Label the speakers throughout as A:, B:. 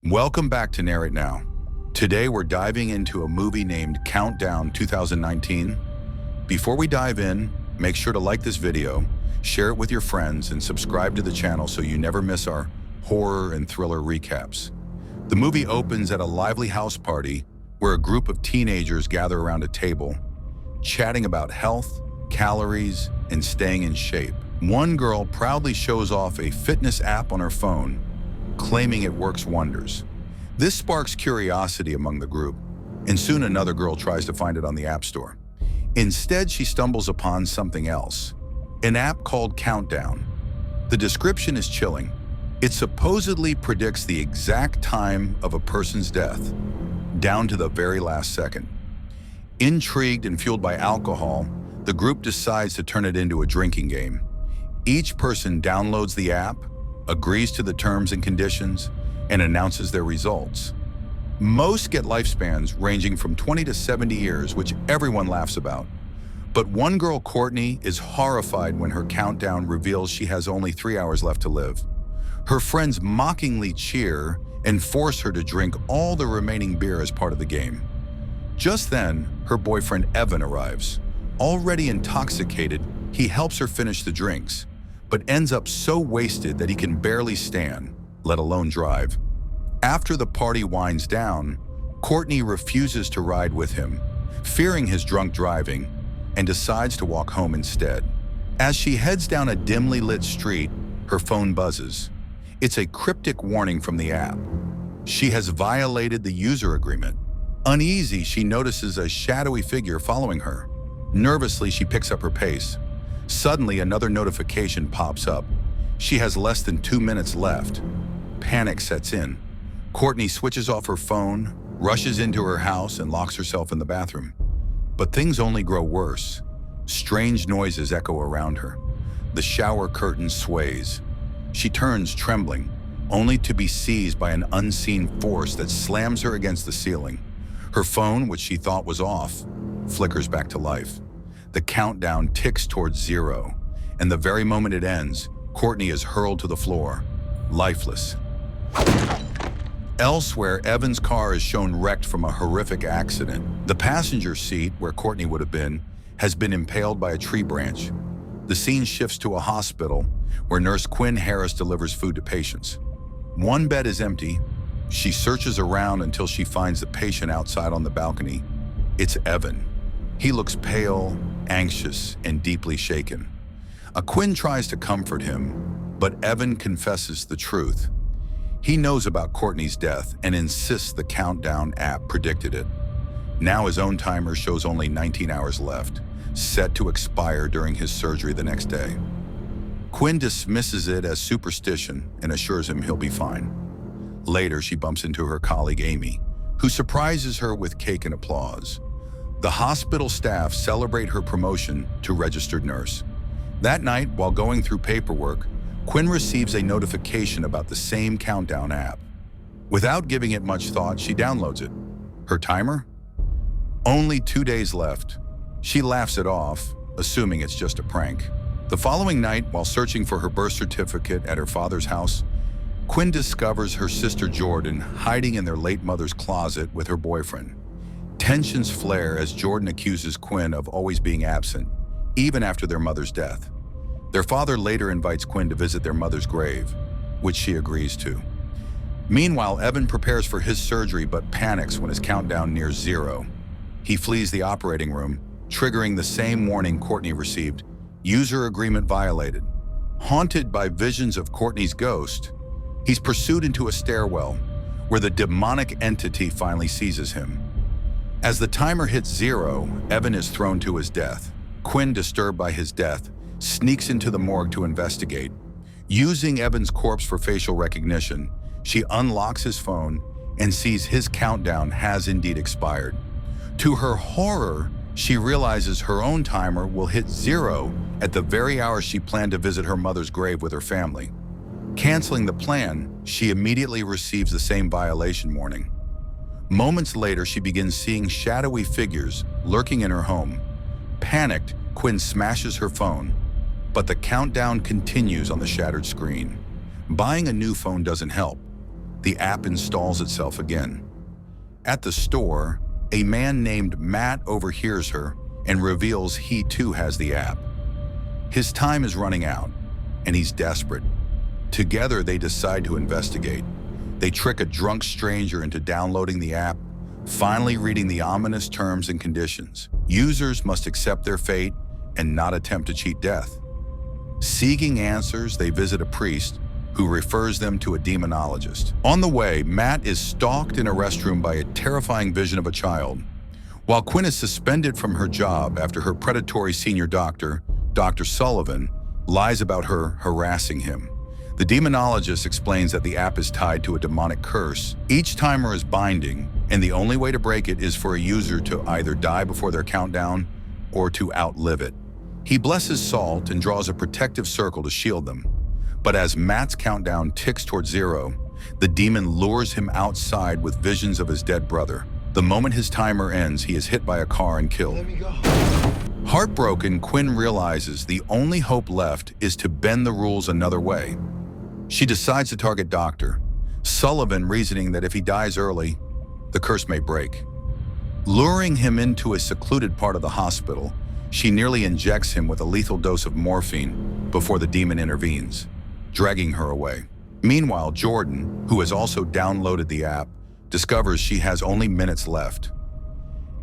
A: Welcome back to Narrate Now. Today we're diving into a movie named Countdown 2019. Before we dive in, make sure to like this video, share it with your friends, and subscribe to the channel so you never miss our horror and thriller recaps. The movie opens at a lively house party where a group of teenagers gather around a table, chatting about health, calories, and staying in shape. One girl proudly shows off a fitness app on her phone, claiming it works wonders. This sparks curiosity among the group, and soon another girl tries to find it on the App Store. Instead, she stumbles upon something else, an app called Countdown. The description is chilling. It supposedly predicts the exact time of a person's death, down to the very last second. Intrigued and fueled by alcohol, the group decides to turn it into a drinking game. Each person downloads the app, agrees to the terms and conditions, and announces their results. Most get lifespans ranging from 20 to 70 years, which everyone laughs about. But one girl, Courtney, is horrified when her countdown reveals she has only 3 hours left to live. Her friends mockingly cheer and force her to drink all the remaining beer as part of the game. Just then, her boyfriend Evan arrives. Already intoxicated, he helps her finish the drinks, but ends up so wasted that he can barely stand, let alone drive. After the party winds down, Courtney refuses to ride with him, fearing his drunk driving, and decides to walk home instead. As she heads down a dimly lit street, her phone buzzes. It's a cryptic warning from the app. She has violated the user agreement. Uneasy, she notices a shadowy figure following her. Nervously, she picks up her pace. Suddenly, another notification pops up. She has less than 2 minutes left. Panic sets in. Courtney switches off her phone, rushes into her house, and locks herself in the bathroom. But things only grow worse. Strange noises echo around her. The shower curtain sways. She turns, trembling, only to be seized by an unseen force that slams her against the ceiling. Her phone, which she thought was off, flickers back to life. The countdown ticks towards 0, and the very moment it ends, Courtney is hurled to the floor, lifeless. Elsewhere, Evan's car is shown wrecked from a horrific accident. The passenger seat, where Courtney would have been, has been impaled by a tree branch. The scene shifts to a hospital, where nurse Quinn delivers food to patients. One bed is empty. She searches around until she finds the patient outside on the balcony. It's Evan. He looks pale, anxious, and deeply shaken. Quinn tries to comfort him, but Evan confesses the truth. He knows about Courtney's death and insists the Countdown app predicted it. Now his own timer shows only 19 hours left, set to expire during his surgery the next day. Quinn dismisses it as superstition and assures him he'll be fine. Later, she bumps into her colleague Amy, who surprises her with cake and applause. The hospital staff celebrate her promotion to registered nurse. That night, while going through paperwork, Quinn receives a notification about the same Countdown app. Without giving it much thought, she downloads it. Her timer? Only 2 days left. She laughs it off, assuming it's just a prank. The following night, while searching for her birth certificate at her father's house, Quinn discovers her sister Jordan hiding in their late mother's closet with her boyfriend. Tensions flare as Jordan accuses Quinn of always being absent, even after their mother's death. Their father later invites Quinn to visit their mother's grave, which she agrees to. Meanwhile, Evan prepares for his surgery but panics when his countdown nears 0. He flees the operating room, triggering the same warning Courtney received: user agreement violated. Haunted by visions of Courtney's ghost, he's pursued into a stairwell where the demonic entity finally seizes him. As the timer hits 0, Evan is thrown to his death. Quinn, disturbed by his death, sneaks into the morgue to investigate. Using Evan's corpse for facial recognition, she unlocks his phone and sees his countdown has indeed expired. To her horror, she realizes her own timer will hit 0 at the very hour she planned to visit her mother's grave with her family. Canceling the plan, she immediately receives the same violation warning. Moments later, she begins seeing shadowy figures lurking in her home. Panicked, Quinn smashes her phone, but the countdown continues on the shattered screen. Buying a new phone doesn't help. the app installs itself again. At the store, a man named Matt overhears her and reveals he too has the app. His time is running out, and he's desperate. Together, they decide to investigate. They trick a drunk stranger into downloading the app, finally reading the ominous terms and conditions. Users must accept their fate and not attempt to cheat death. Seeking answers, they visit a priest who refers them to a demonologist. On the way, Matt is stalked in a restroom by a terrifying vision of a child. While Quinn is suspended from her job after her predatory senior doctor, Dr. Sullivan, lies about her harassing him. The demonologist explains that the app is tied to a demonic curse. Each timer is binding, and the only way to break it is for a user to either die before their countdown or to outlive it. He blesses Salt and draws a protective circle to shield them. But as Matt's countdown ticks towards 0, the demon lures him outside with visions of his dead brother. The moment his timer ends, he is hit by a car and killed. Heartbroken, Quinn realizes the only hope left is to bend the rules another way. She decides to target Dr. Sullivan, reasoning that if he dies early, the curse may break. Luring him into a secluded part of the hospital, she nearly injects him with a lethal dose of morphine before the demon intervenes, dragging her away. Meanwhile, Jordan, who has also downloaded the app, discovers she has only minutes left.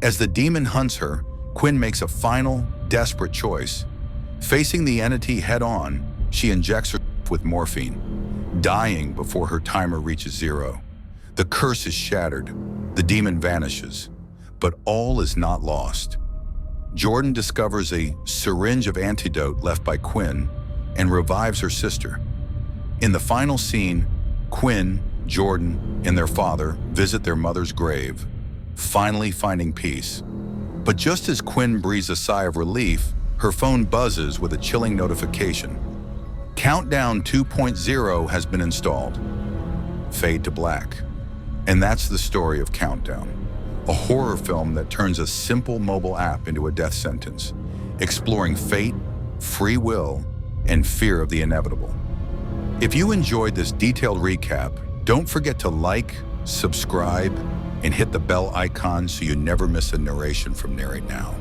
A: As the demon hunts her, Quinn makes a final, desperate choice. Facing the entity head-on, she injects herself with morphine, dying before her timer reaches 0. The curse is shattered, the demon vanishes, but all is not lost. Jordan discovers a syringe of antidote left by Quinn and revives her sister. In the final scene, Quinn, Jordan, and their father visit their mother's grave, finally finding peace. But just as Quinn breathes a sigh of relief, her phone buzzes with a chilling notification. Countdown 2.0 has been installed. Fade to black. And that's the story of Countdown, a horror film that turns a simple mobile app into a death sentence, exploring fate, free will, and fear of the inevitable. If you enjoyed this detailed recap, don't forget to like, subscribe, and hit the bell icon so you never miss a narration from Narrate Now.